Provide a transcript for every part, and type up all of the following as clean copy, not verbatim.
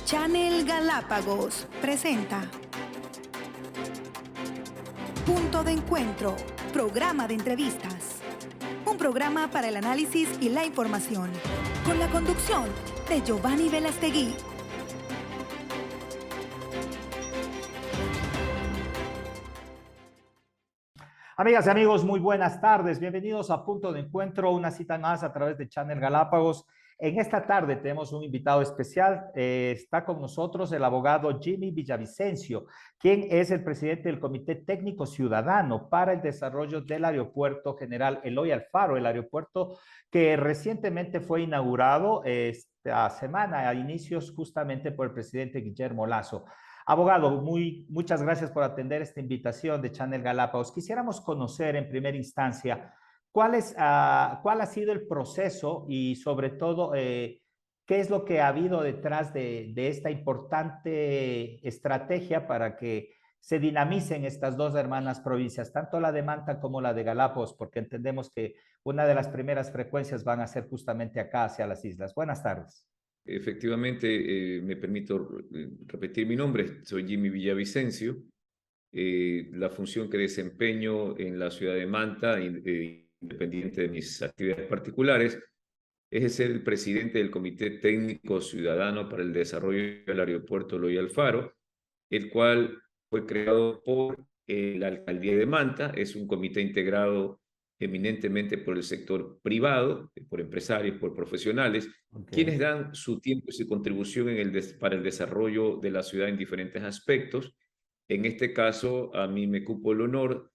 Channel Galápagos presenta Punto de Encuentro, programa de entrevistas. Un programa para el análisis y la información, con la conducción de Giovanni Velastegui. Amigas y amigos, muy buenas tardes. Bienvenidos a Punto de Encuentro, una cita más a través de Channel Galápagos. En esta tarde tenemos un invitado especial. Está con nosotros el abogado Jimmy Villavicencio, quien es el presidente del Comité Técnico Ciudadano para el Desarrollo del Aeropuerto General Eloy Alfaro, el aeropuerto que recientemente fue inaugurado esta semana, a inicios justamente por el presidente Guillermo Lasso. Abogado, muchas gracias por atender esta invitación de Channel Galápagos. Quisiéramos conocer en primera instancia cuál ha sido el proceso y sobre todo qué es lo que ha habido detrás de esta importante estrategia para que se dinamicen estas dos hermanas provincias, tanto la de Manta como la de Galápagos, porque entendemos que una de las primeras frecuencias van a ser justamente acá hacia las islas. Buenas tardes. Efectivamente, me permito repetir mi nombre, soy Jimmy Villavicencio. La función que desempeño en la ciudad de Manta, independiente de mis actividades particulares, es ser el presidente del Comité Técnico Ciudadano para el Desarrollo del Aeropuerto Eloy Alfaro, el cual fue creado por la Alcaldía de Manta. Es un comité integrado eminentemente por el sector privado, por empresarios, por profesionales, quienes dan su tiempo y su contribución para el desarrollo de la ciudad en diferentes aspectos. En este caso, a mí me cupo el honor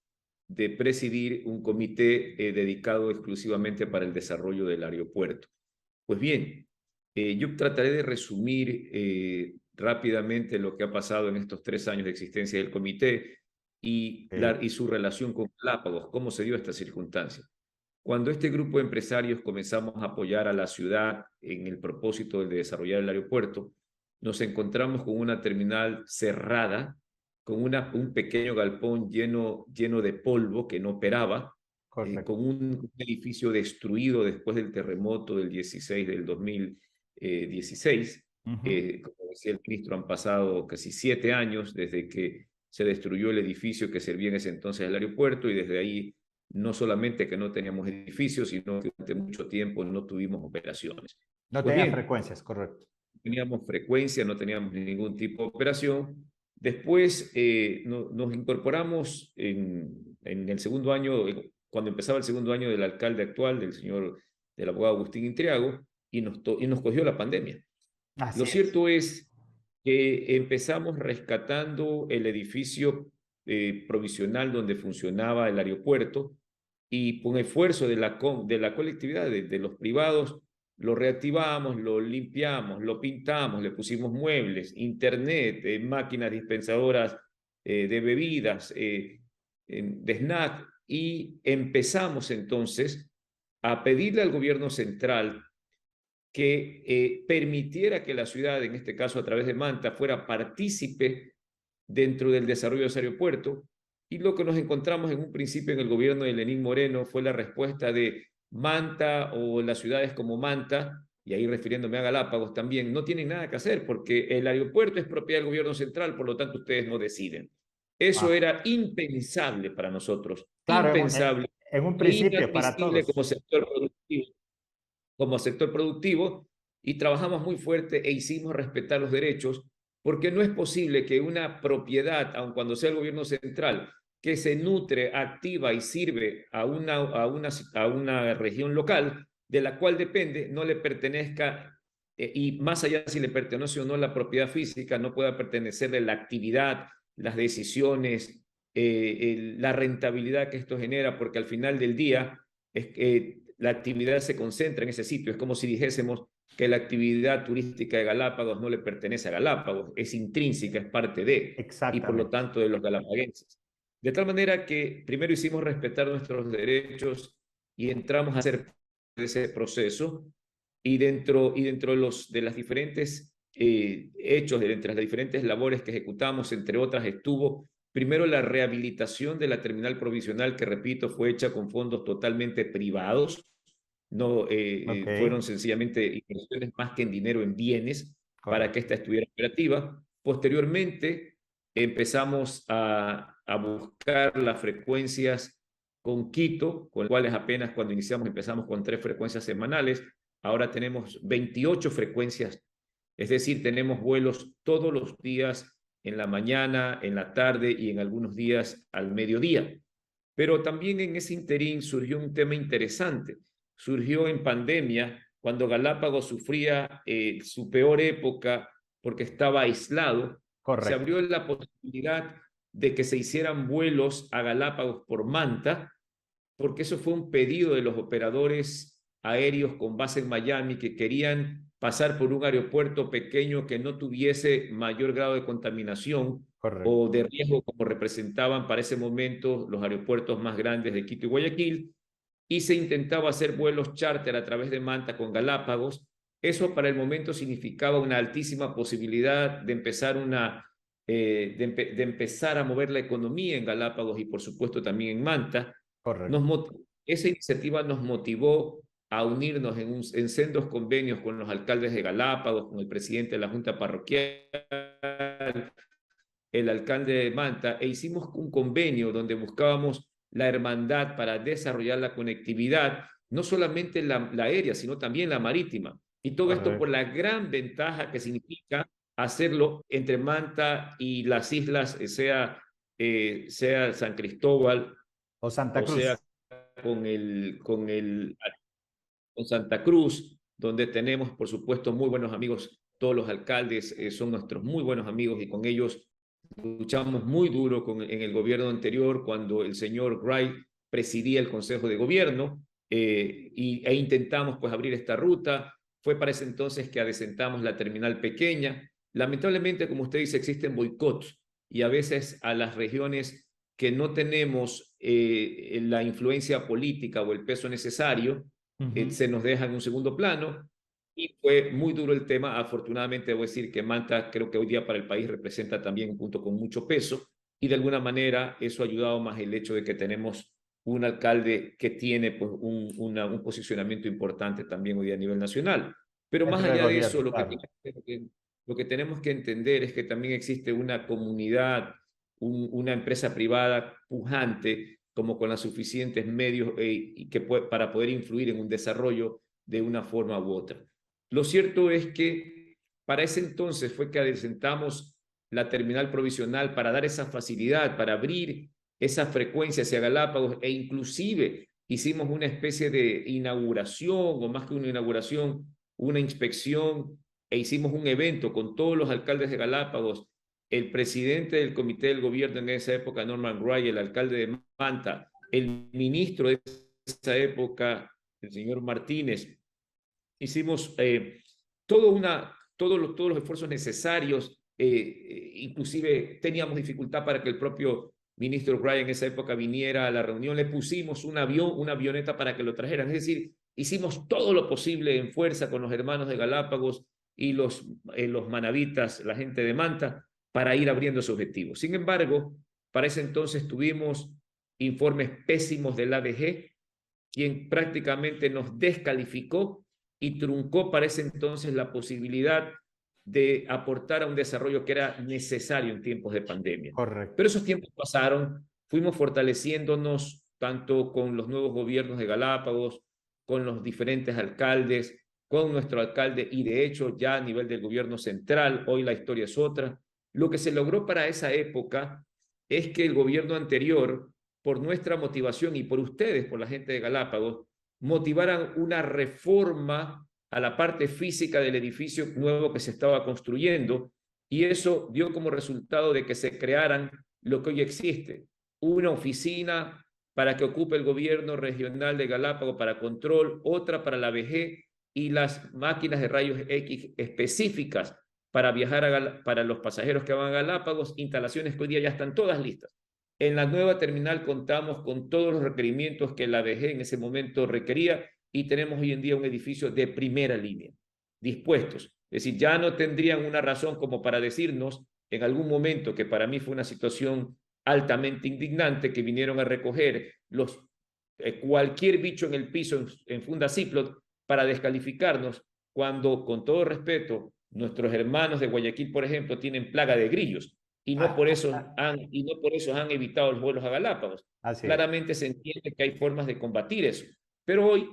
de presidir un comité dedicado exclusivamente para el desarrollo del aeropuerto. Pues bien, yo trataré de resumir rápidamente lo que ha pasado en estos 3 años de existencia del comité y su relación con Galápagos, cómo se dio esta circunstancia. Cuando este grupo de empresarios comenzamos a apoyar a la ciudad en el propósito de desarrollar el aeropuerto, nos encontramos con una terminal cerrada, con un pequeño galpón lleno de polvo que no operaba, con un edificio destruido después del terremoto del 16 del 2016. Como decía el ministro, han pasado casi 7 años desde que se destruyó el edificio que servía en ese entonces al aeropuerto, y desde ahí no solamente que no teníamos edificios, sino que durante mucho tiempo no tuvimos operaciones. No tenían frecuencias, correcto. No teníamos frecuencia, no teníamos ningún tipo de operación. Después nos incorporamos en el segundo año, cuando empezaba el segundo año del alcalde actual, del abogado Agustín Intriago, y nos cogió la pandemia. Lo cierto es que empezamos rescatando el edificio provisional donde funcionaba el aeropuerto, y con esfuerzo de la colectividad, de los privados, lo reactivamos, lo limpiamos, lo pintamos, le pusimos muebles, internet, máquinas dispensadoras de bebidas, de snack, y empezamos entonces a pedirle al gobierno central que permitiera que la ciudad, en este caso a través de Manta, fuera partícipe dentro del desarrollo de ese aeropuerto. Y lo que nos encontramos en un principio en el gobierno de Lenín Moreno fue la respuesta de Manta, o las ciudades como Manta, y ahí refiriéndome a Galápagos también, no tienen nada que hacer porque el aeropuerto es propiedad del gobierno central, por lo tanto ustedes no deciden. Eso era impensable para nosotros, claro, impensable, en un principio para todos. Como sector productivo, y trabajamos muy fuerte e hicimos respetar los derechos, porque no es posible que una propiedad, aun cuando sea el gobierno central, que se nutre, activa y sirve a una región local de la cual depende, no le pertenezca, y más allá si le pertenece o no la propiedad física, no pueda pertenecerle la actividad, las decisiones, la rentabilidad que esto genera, porque al final del día la actividad se concentra en ese sitio. Es como si dijésemos que la actividad turística de Galápagos no le pertenece a Galápagos, es intrínseca, es parte de, y por lo tanto de los galapaguenses. De tal manera que primero hicimos respetar nuestros derechos y entramos a hacer ese proceso, y dentro de los diferentes hechos, entre las diferentes labores que ejecutamos, entre otras, estuvo primero la rehabilitación de la terminal provisional, que repito, fue hecha con fondos totalmente privados. No fueron sencillamente inversiones más que en dinero, en bienes. para que esta estuviera operativa. Posteriormente, empezamos a buscar las frecuencias con Quito, con las cuales apenas cuando iniciamos empezamos con 3 frecuencias semanales. Ahora tenemos 28 frecuencias, es decir, tenemos vuelos todos los días en la mañana, en la tarde y en algunos días al mediodía. Pero también en ese interín surgió un tema interesante. Surgió en pandemia, cuando Galápagos sufría su peor época porque estaba aislado. Correcto. Se abrió la posibilidad de que se hicieran vuelos a Galápagos por Manta, porque eso fue un pedido de los operadores aéreos con base en Miami que querían pasar por un aeropuerto pequeño que no tuviese mayor grado de contaminación. Correcto. O de riesgo como representaban para ese momento los aeropuertos más grandes de Quito y Guayaquil, y se intentaba hacer vuelos charter a través de Manta con Galápagos. Eso para el momento significaba una altísima posibilidad de empezar de empezar a mover la economía en Galápagos y por supuesto también en Manta. Correcto. Esa iniciativa nos motivó a unirnos en sendos convenios con los alcaldes de Galápagos, con el presidente de la Junta Parroquial, el alcalde de Manta, e hicimos un convenio donde buscábamos la hermandad para desarrollar la conectividad, no solamente la aérea, sino también la marítima. Y todo esto por la gran ventaja que significa hacerlo entre Manta y las islas, sea San Cristóbal o Santa Cruz. O sea, con Santa Cruz, donde tenemos, por supuesto, muy buenos amigos. Todos los alcaldes son nuestros muy buenos amigos y con ellos luchamos muy duro en el gobierno anterior, cuando el señor Wright presidía el Consejo de Gobierno, e intentamos pues abrir esta ruta. Fue para ese entonces que adecentamos la terminal pequeña. Lamentablemente, como usted dice, existen boicots y a veces a las regiones que no tenemos la influencia política o el peso necesario, se nos deja en un segundo plano. Y fue muy duro el tema. Afortunadamente, debo decir que Manta creo que hoy día para el país representa también un punto con mucho peso, y de alguna manera eso ha ayudado más el hecho de que tenemos un alcalde que tiene pues, un posicionamiento importante también hoy día a nivel nacional. Pero más allá de eso, lo que tenemos que entender es que también existe una comunidad, una empresa privada pujante, como con los suficientes medios para poder influir en un desarrollo de una forma u otra. Lo cierto es que para ese entonces fue que adecentamos la terminal provisional para dar esa facilidad, para abrir esa frecuencia hacia Galápagos, e inclusive hicimos una especie de inauguración, o más que una inauguración, una inspección, e hicimos un evento con todos los alcaldes de Galápagos, el presidente del comité del gobierno en esa época, Norman Wright, el alcalde de Manta, el ministro de esa época, el señor Martínez. Hicimos todos los esfuerzos necesarios, inclusive teníamos dificultad para que el propio ministro Wright en esa época viniera a la reunión. Le pusimos una avioneta para que lo trajeran. Es decir, hicimos todo lo posible en fuerza con los hermanos de Galápagos y los manavitas, la gente de Manta, para ir abriendo ese objetivo. Sin embargo, para ese entonces tuvimos informes pésimos del ADG, quien prácticamente nos descalificó y truncó para ese entonces la posibilidad de aportar a un desarrollo que era necesario en tiempos de pandemia. Correcto. Pero esos tiempos pasaron, fuimos fortaleciéndonos tanto con los nuevos gobiernos de Galápagos, con los diferentes alcaldes, con nuestro alcalde, y de hecho ya a nivel del gobierno central, hoy la historia es otra. Lo que se logró para esa época es que el gobierno anterior, por nuestra motivación y por ustedes, por la gente de Galápagos, motivaran una reforma a la parte física del edificio nuevo que se estaba construyendo, y eso dio como resultado de que se crearan lo que hoy existe, una oficina para que ocupe el gobierno regional de Galápagos para control, otra para la VG y las máquinas de rayos X específicas para viajar para los pasajeros que van a Galápagos, instalaciones que hoy día ya están todas listas. En la nueva terminal contamos con todos los requerimientos que la VG en ese momento requería, y tenemos hoy en día un edificio de primera línea, dispuestos. Es decir, ya no tendrían una razón como para decirnos en algún momento, que para mí fue una situación altamente indignante, que vinieron a recoger cualquier bicho en el piso en funda Ziploc para descalificarnos, cuando, con todo respeto, Nuestros hermanos de Guayaquil, por ejemplo, tienen plaga de grillos y no por eso han evitado los vuelos a Galápagos. Así es. Claramente se entiende que hay formas de combatir eso, pero hoy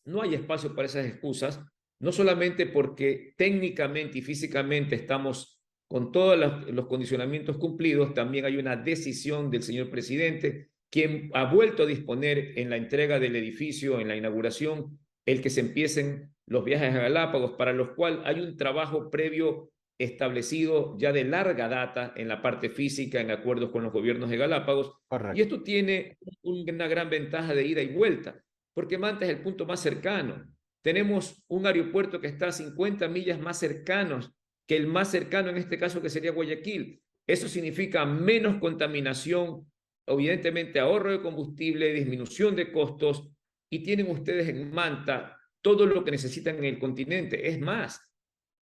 no hay espacio para esas excusas, no solamente porque técnicamente y físicamente estamos con todos los condicionamientos cumplidos, también hay una decisión del señor presidente, quien ha vuelto a disponer en la entrega del edificio, en la inauguración, el que se empiecen los viajes a Galápagos, para los cuales hay un trabajo previo establecido ya de larga data en la parte física, en acuerdos con los gobiernos de Galápagos. Correcto. Y esto tiene una gran ventaja de ida y vuelta, porque Manta es el punto más cercano. Tenemos un aeropuerto que está a 50 millas más cercanos que el más cercano, en este caso, que sería Guayaquil. Eso significa menos contaminación, evidentemente ahorro de combustible, disminución de costos, y tienen ustedes en Manta todo lo que necesitan en el continente. Es más,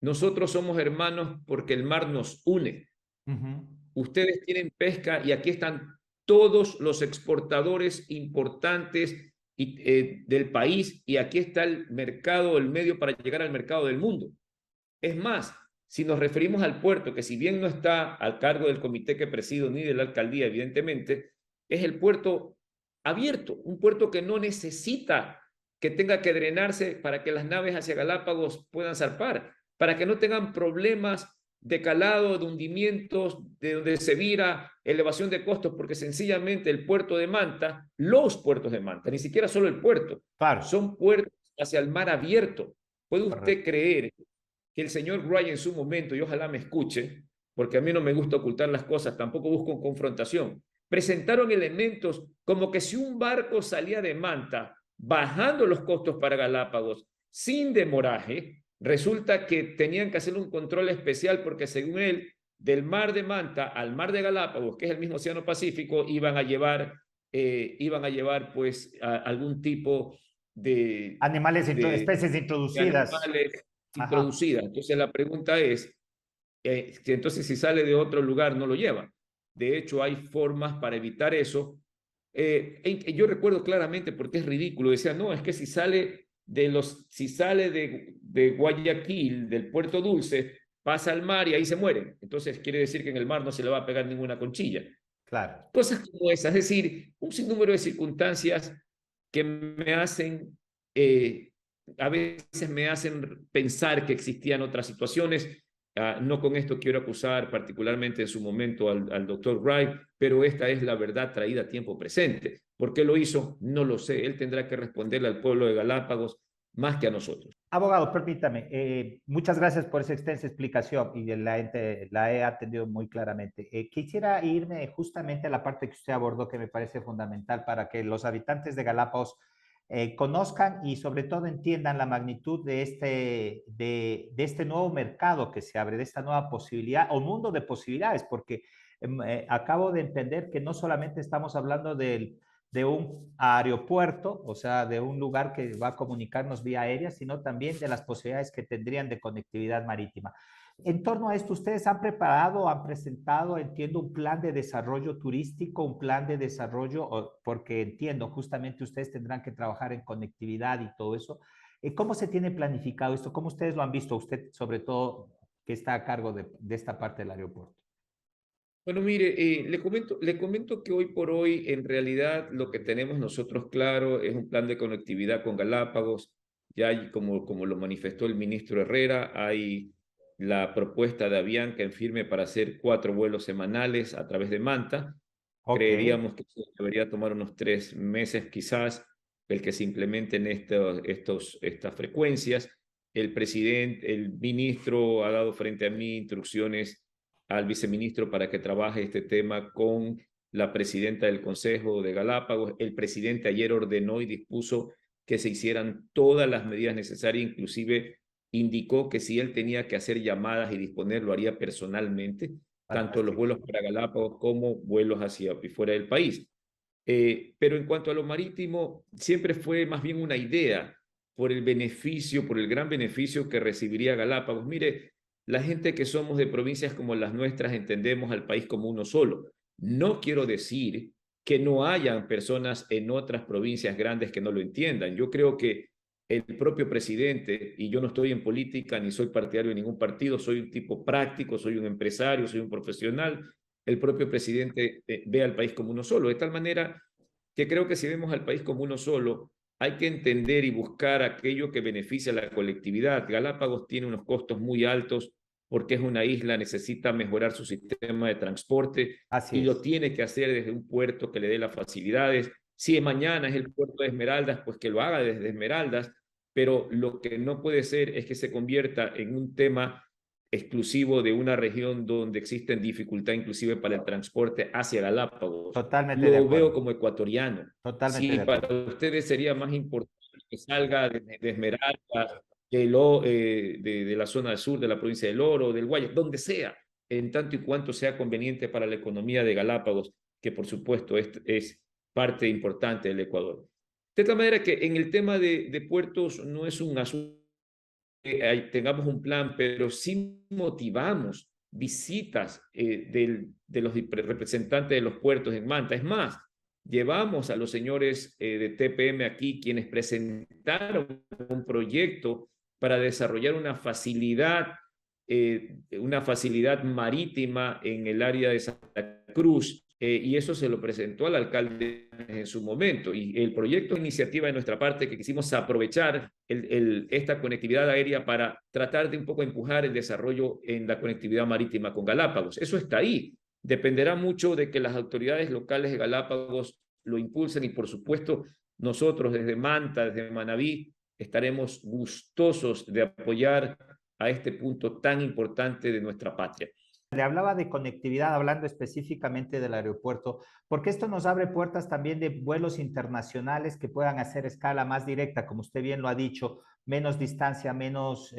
nosotros somos hermanos porque el mar nos une. Ustedes tienen pesca y aquí están todos los exportadores importantes del país, y aquí está el mercado, el medio para llegar al mercado del mundo. Es más, si nos referimos al puerto, que si bien no está al cargo del comité que presido ni de la alcaldía, evidentemente, es el puerto abierto, un puerto que no necesita que tenga que drenarse para que las naves hacia Galápagos puedan zarpar, para que no tengan problemas de calado, de hundimientos, de donde se vira, elevación de costos, porque sencillamente el puerto de Manta, los puertos de Manta, ni siquiera solo el puerto, Claro. son puertos hacia el mar abierto. ¿Puede usted Correcto. creer que el señor Wright en su momento, y ojalá me escuche, porque a mí no me gusta ocultar las cosas, tampoco busco confrontación, presentaron elementos como que si un barco salía de Manta, bajando los costos para Galápagos, sin demoraje, resulta que tenían que hacer un control especial porque, según él, del mar de Manta al mar de Galápagos, que es el mismo Océano Pacífico, iban a llevar pues algún tipo de especies introducidas. Animales introducidas. Entonces la pregunta es, que entonces si sale de otro lugar no lo lleva. De hecho, hay formas para evitar eso. Yo recuerdo claramente, porque es ridículo, decía, no, es que si sale de Guayaquil, del Puerto Dulce, pasa al mar y ahí se mueren. Entonces quiere decir que en el mar no se le va a pegar ninguna conchilla. Claro. Cosas como esas, es decir, un sinnúmero de circunstancias que me hacen, a veces me hacen pensar que existían otras situaciones. No con esto quiero acusar particularmente en su momento al doctor Wright, pero esta es la verdad traída a tiempo presente. ¿Por qué lo hizo? No lo sé. Él tendrá que responderle al pueblo de Galápagos más que a nosotros. Abogado, permítame, muchas gracias por esa extensa explicación y la he atendido muy claramente. Quisiera irme justamente a la parte que usted abordó, que me parece fundamental para que los habitantes de Galápagos conozcan y sobre todo entiendan la magnitud de este nuevo mercado que se abre, de esta nueva posibilidad o mundo de posibilidades, porque acabo de entender que no solamente estamos hablando de un aeropuerto, o sea, de un lugar que va a comunicarnos vía aérea, sino también de las posibilidades que tendrían de conectividad marítima. En torno a esto, ustedes han preparado, han presentado, entiendo, un plan de desarrollo turístico, un plan de desarrollo, porque entiendo, justamente ustedes tendrán que trabajar en conectividad y todo eso. ¿Cómo se tiene planificado esto? ¿Cómo ustedes lo han visto? Usted, sobre todo, que está a cargo de esta parte del aeropuerto. Bueno, mire, le comento que hoy por hoy, en realidad, lo que tenemos nosotros claro es un plan de conectividad con Galápagos. Ya hay, como lo manifestó el ministro Herrera, hay la propuesta de Avianca en firme para hacer 4 vuelos semanales a través de Manta. Okay. Creeríamos que debería tomar unos 3 meses quizás el que se implementen estas frecuencias. El ministro ha dado frente a mí instrucciones al viceministro para que trabaje este tema con la presidenta del Consejo de Galápagos. El presidente ayer ordenó y dispuso que se hicieran todas las medidas necesarias, inclusive indicó que si él tenía que hacer llamadas y disponer, lo haría personalmente, tanto los vuelos para Galápagos como vuelos hacia y fuera del país. Pero en cuanto a lo marítimo, siempre fue más bien una idea por el beneficio, por el gran beneficio que recibiría Galápagos. Mire, la gente que somos de provincias como las nuestras entendemos al país como uno solo. No quiero decir que no hayan personas en otras provincias grandes que no lo entiendan. Yo creo que el propio presidente, y yo no estoy en política ni soy partidario de ningún partido, soy un tipo práctico, soy un empresario, soy un profesional, el propio presidente ve al país como uno solo, de tal manera que creo que si vemos al país como uno solo, hay que entender y buscar aquello que beneficia a la colectividad. Galápagos tiene unos costos muy altos porque es una isla, necesita mejorar su sistema de transporte Así y lo es. tiene que hacer desde un puerto que le dé las facilidades. Si mañana es el puerto de Esmeraldas, pues que lo haga desde Esmeraldas, pero lo que no puede ser es que se convierta en un tema exclusivo de una región donde existen dificultades inclusive para el transporte hacia Galápagos. Totalmente de Lo veo acuerdo. como ecuatoriano. Totalmente Si de para acuerdo. ustedes sería más importante que salga de Esmeraldas, de la zona del sur, de la provincia del Oro, del Guayas, donde sea, en tanto y cuanto sea conveniente para la economía de Galápagos, que por supuesto es parte importante del Ecuador. De tal manera que en el tema de puertos no es un asunto que tengamos un plan, pero sí motivamos visitas de los representantes de los puertos en Manta. Es más, llevamos a los señores de TPM aquí, quienes presentaron un proyecto para desarrollar una facilidad marítima en el área de Santa Cruz, y eso se lo presentó al alcalde en su momento. Y el proyecto de iniciativa de nuestra parte que quisimos aprovechar esta conectividad aérea para tratar de un poco empujar el desarrollo en la conectividad marítima con Galápagos. Eso está ahí. Dependerá mucho de que las autoridades locales de Galápagos lo impulsen y por supuesto nosotros desde Manta, desde Manabí, estaremos gustosos de apoyar a este punto tan importante de nuestra patria. Le hablaba de conectividad, hablando específicamente del aeropuerto, porque esto nos abre puertas también de vuelos internacionales que puedan hacer escala más directa, como usted bien lo ha dicho, menos distancia, menos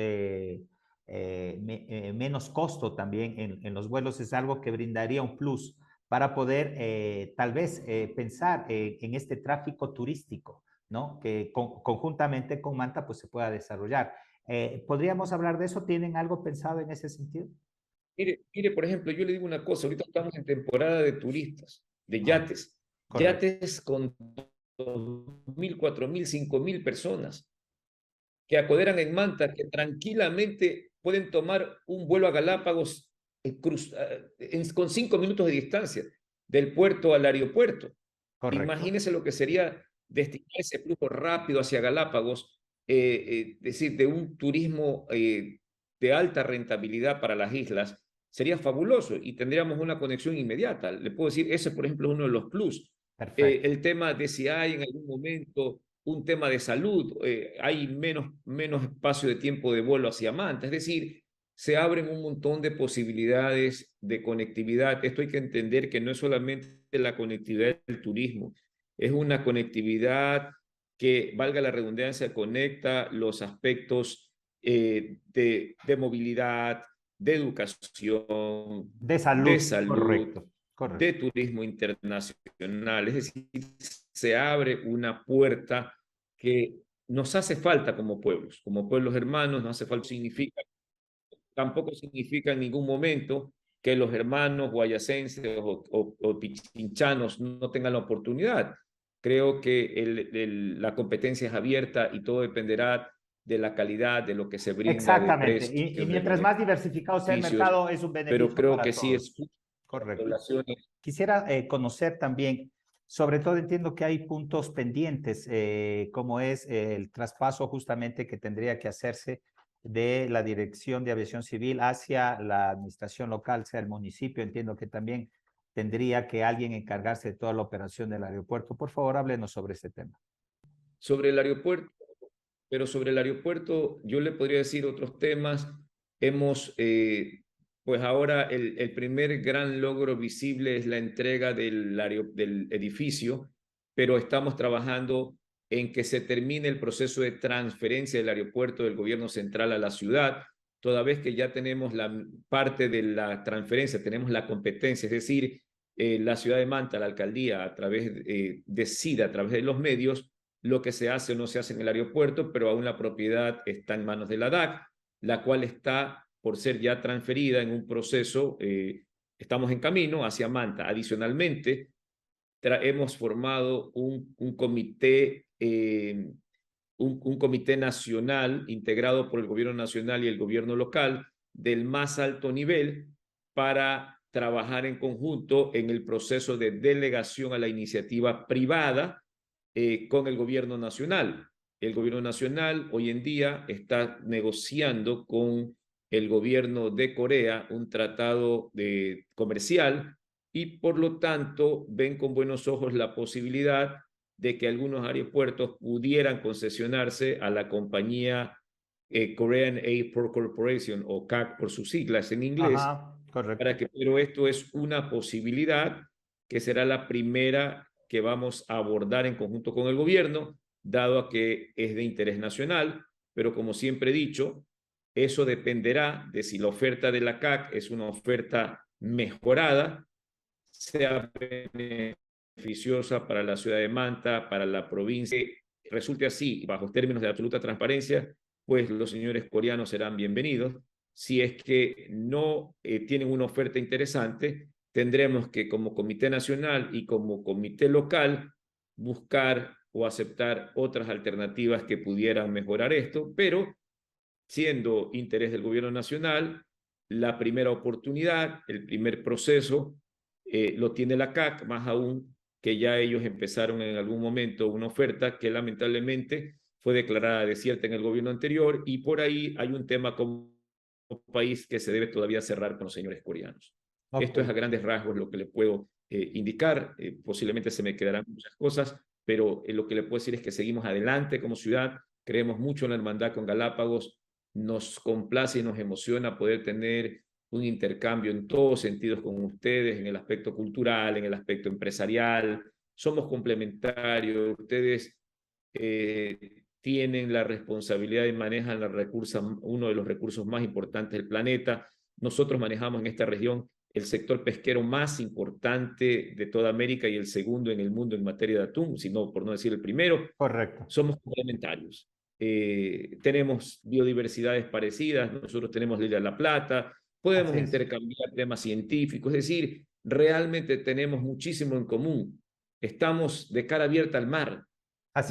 costo también en los vuelos, es algo que brindaría un plus para poder tal vez pensar en este tráfico turístico, ¿no? Que conjuntamente con Manta pues se pueda desarrollar. ¿Podríamos hablar de eso? ¿Tienen algo pensado en ese sentido? Mire, por ejemplo, yo le digo una cosa, ahorita estamos en temporada de turistas, de Ah, yates, correcto, yates con 2.000, 4.000, 5.000 personas que apoderan en Manta, que tranquilamente pueden tomar un vuelo a Galápagos con 5 minutos de distancia del puerto al aeropuerto. correcto. Imagínese lo que sería destinar ese flujo rápido hacia Galápagos, es decir, de un turismo de alta rentabilidad para las islas, sería fabuloso y tendríamos una conexión inmediata. Le puedo decir, ese por ejemplo es uno de los plus. Perfecto. El tema de si hay en algún momento un tema de salud, hay menos espacio de tiempo de vuelo hacia Manta, es decir, se abren un montón de posibilidades de conectividad. Esto hay que entender que no es solamente la conectividad del turismo, es una conectividad que, valga la redundancia, conecta los aspectos de movilidad, de educación, De de salud, salud, correcto, de correcto. turismo internacional. Es decir, se abre una puerta que nos hace falta como pueblos hermanos, nos hace falta, tampoco significa en ningún momento que los hermanos guayacenses o pichinchanos no tengan la oportunidad. Creo que la competencia es abierta y todo dependerá de la calidad, de lo que se brinda, de Exactamente. precios, Y de mientras más diversificado sea el beneficios, mercado, es un pero beneficio creo para que sí todos. es justo que las Correcto. poblaciones. Quisiera conocer también, sobre todo entiendo que hay puntos pendientes, como es el traspaso justamente que tendría que hacerse de la Dirección de Aviación Civil hacia la administración local, sea el municipio. Entiendo que también tendría que alguien encargarse de toda la operación del aeropuerto. Por favor, háblenos sobre este tema. Sobre el aeropuerto, pero sobre el aeropuerto yo le podría decir otros temas. Hemos, pues ahora el primer gran logro visible es la entrega del edificio, pero estamos trabajando en que se termine el proceso de transferencia del aeropuerto del gobierno central a la ciudad, toda vez que ya tenemos la parte de la transferencia, tenemos la competencia, es decir, la ciudad de Manta, la alcaldía, a través decida a través de los medios lo que se hace o no se hace en el aeropuerto, pero aún la propiedad está en manos de la DAC, la cual está por ser ya transferida en un proceso, estamos en camino hacia Manta. Adicionalmente, hemos formado un comité un comité nacional integrado por el gobierno nacional y el gobierno local del más alto nivel para trabajar en conjunto en el proceso de delegación a la iniciativa privada con el gobierno nacional. El gobierno nacional hoy en día está negociando con el gobierno de Corea un tratado comercial y por lo tanto ven con buenos ojos la posibilidad de que algunos aeropuertos pudieran concesionarse a la compañía Korean Airport Corporation o CAC por sus siglas en inglés. Ajá, correcto. Pero esto es una posibilidad que será la primera que vamos a abordar en conjunto con el gobierno, dado a que es de interés nacional, pero como siempre he dicho, eso dependerá de si la oferta de la CAC es una oferta mejorada, sea beneficiosa para la ciudad de Manta, para la provincia, resulte así, bajo términos de absoluta transparencia, pues los señores coreanos serán bienvenidos. Si es que no tienen una oferta interesante, tendremos que como comité nacional y como comité local buscar o aceptar otras alternativas que pudieran mejorar esto, pero siendo interés del gobierno nacional, la primera oportunidad, el primer proceso, lo tiene la CAC, más aún que ya ellos empezaron en algún momento una oferta que lamentablemente fue declarada desierta en el gobierno anterior y por ahí hay un tema como país que se debe todavía cerrar con los señores coreanos. Okay. Esto es a grandes rasgos lo que le puedo indicar. Posiblemente se me quedarán muchas cosas, pero lo que le puedo decir es que seguimos adelante como ciudad, creemos mucho en la hermandad con Galápagos, nos complace y nos emociona poder tener un intercambio en todos sentidos con ustedes, en el aspecto cultural, en el aspecto empresarial. Somos complementarios, ustedes tienen la responsabilidad y manejan uno de los recursos más importantes del planeta. Nosotros manejamos en esta región el sector pesquero más importante de toda América y el segundo en el mundo en materia de atún, sino por no decir el primero. Correcto. Somos complementarios. Tenemos biodiversidades parecidas, nosotros tenemos la Isla de la Plata, podemos intercambiar temas científicos, es decir, realmente tenemos muchísimo en común. Estamos de cara abierta al mar.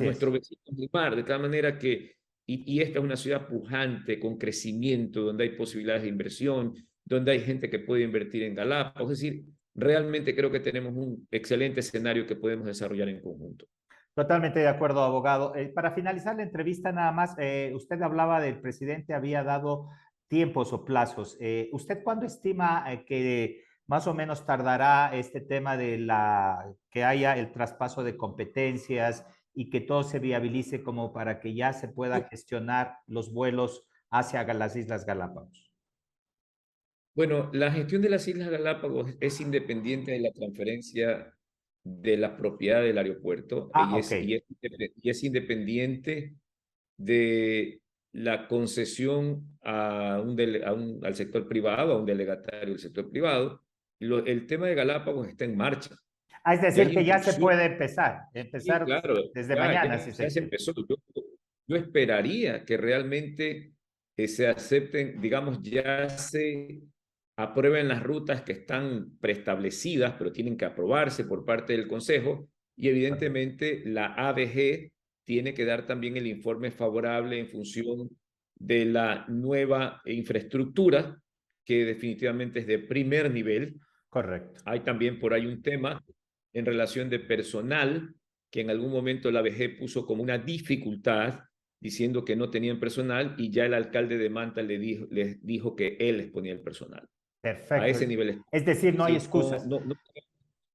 Nuestro vecino es el mar, de tal manera que, y esta es una ciudad pujante, con crecimiento, donde hay posibilidades de inversión, donde hay gente que puede invertir en Galápagos, es decir, realmente creo que tenemos un excelente escenario que podemos desarrollar en conjunto. Totalmente de acuerdo, abogado. Para finalizar la entrevista, nada más, usted hablaba del presidente, había dado tiempos o plazos. ¿Usted cuándo estima que más o menos tardará este tema de que haya el traspaso de competencias y que todo se viabilice como para que ya se pueda gestionar los vuelos hacia las Islas Galápagos? Bueno, la gestión de las Islas Galápagos es independiente de la transferencia de la propiedad del aeropuerto y es independiente de la concesión al sector privado, a un delegatario del sector privado. El tema de Galápagos está en marcha. Es decir, que ya se puede empezar Sí, claro, desde mañana. Ya se empezó. Yo esperaría que realmente se acepten, digamos, ya se aprueben las rutas que están preestablecidas, pero tienen que aprobarse por parte del Consejo, y evidentemente la ABG tiene que dar también el informe favorable en función de la nueva infraestructura, que definitivamente es de primer nivel. Correcto. Hay también por ahí un tema en relación de personal, que en algún momento la ABG puso como una dificultad, diciendo que no tenían personal, y ya el alcalde de Manta les dijo que él les ponía el personal. Perfecto. A ese nivel. Es decir, no hay excusas.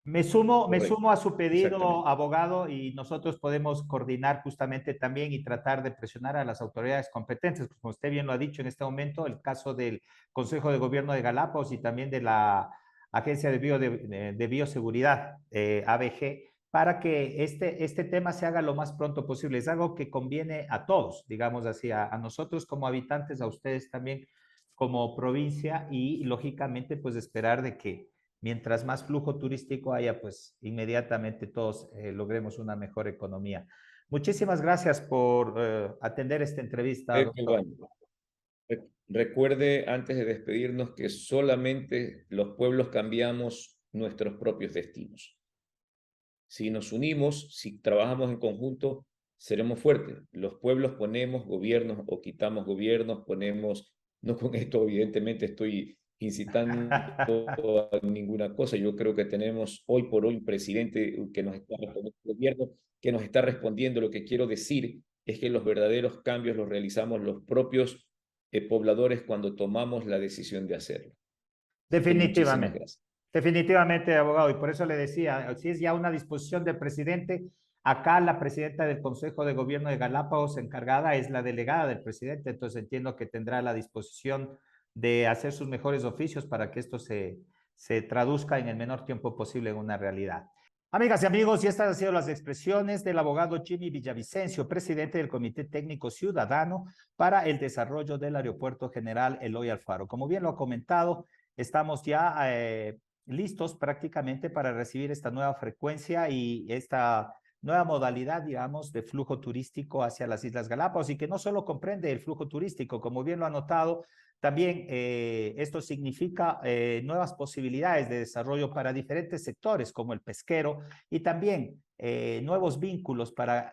Me sumo a su pedido, abogado, y nosotros podemos coordinar justamente también y tratar de presionar a las autoridades competentes. Como usted bien lo ha dicho en este momento, el caso del Consejo de Gobierno de Galápagos y también de la Agencia de Bioseguridad, ABG, para que este tema se haga lo más pronto posible. Es algo que conviene a todos, digamos así, a nosotros como habitantes, a ustedes también como provincia y lógicamente pues esperar de que mientras más flujo turístico haya, pues inmediatamente todos logremos una mejor economía. Muchísimas gracias por atender esta entrevista, doctor. Recuerde antes de despedirnos que solamente los pueblos cambiamos nuestros propios destinos. Si nos unimos, si trabajamos en conjunto, seremos fuertes. Los pueblos ponemos gobiernos o quitamos gobiernos, no con esto evidentemente estoy incitando a ninguna cosa. Yo creo que tenemos hoy por hoy un presidente que nos está respondiendo, un gobierno que nos está respondiendo. Lo que quiero decir es que los verdaderos cambios los realizamos los propios pobladores cuando tomamos la decisión de hacerlo. Definitivamente, definitivamente, abogado, y por eso le decía, si es ya una disposición del presidente, acá la presidenta del Consejo de Gobierno de Galápagos encargada es la delegada del presidente, entonces entiendo que tendrá la disposición de hacer sus mejores oficios para que esto se traduzca en el menor tiempo posible en una realidad. Amigas y amigos, y estas han sido las expresiones del abogado Jimmy Villavicencio, presidente del Comité Técnico Ciudadano para el Desarrollo del Aeropuerto General Eloy Alfaro. Como bien lo ha comentado, estamos ya listos prácticamente para recibir esta nueva frecuencia y esta nueva modalidad, digamos, de flujo turístico hacia las Islas Galápagos, y que no solo comprende el flujo turístico, como bien lo ha notado, también esto significa nuevas posibilidades de desarrollo para diferentes sectores, como el pesquero, y también nuevos vínculos para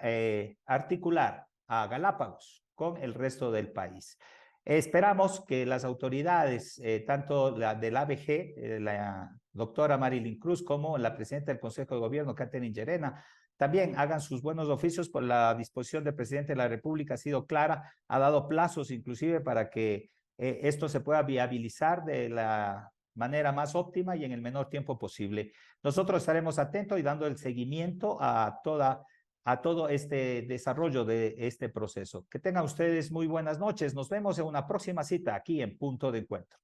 articular a Galápagos con el resto del país. Esperamos que las autoridades, tanto la del ABG, la doctora Marilyn Cruz, como la presidenta del Consejo de Gobierno, Catherine Llerena, también hagan sus buenos oficios. Por la disposición del presidente de la República ha sido clara, ha dado plazos inclusive para que esto se pueda viabilizar de la manera más óptima y en el menor tiempo posible. Nosotros estaremos atentos y dando el seguimiento a todo este desarrollo de este proceso. Que tengan ustedes muy buenas noches. Nos vemos en una próxima cita aquí en Punto de Encuentro.